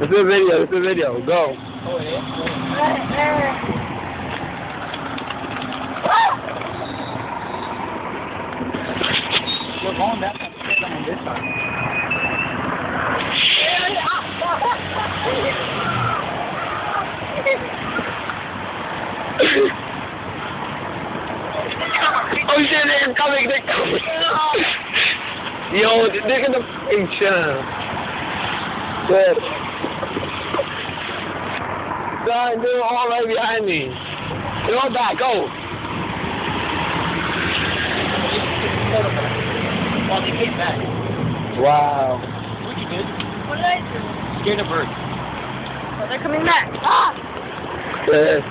It's a video. It's a video. Go. Oh, it is? We're going back on this side. Oh shit, they're coming, they're coming. Yo, they're gonna fucking chill. Good. Son, they're all right behind me. Go back, go. Well, they came back. Wow. What you did? What did I do? Scared a bird. Oh, they're coming back. Ah! Good.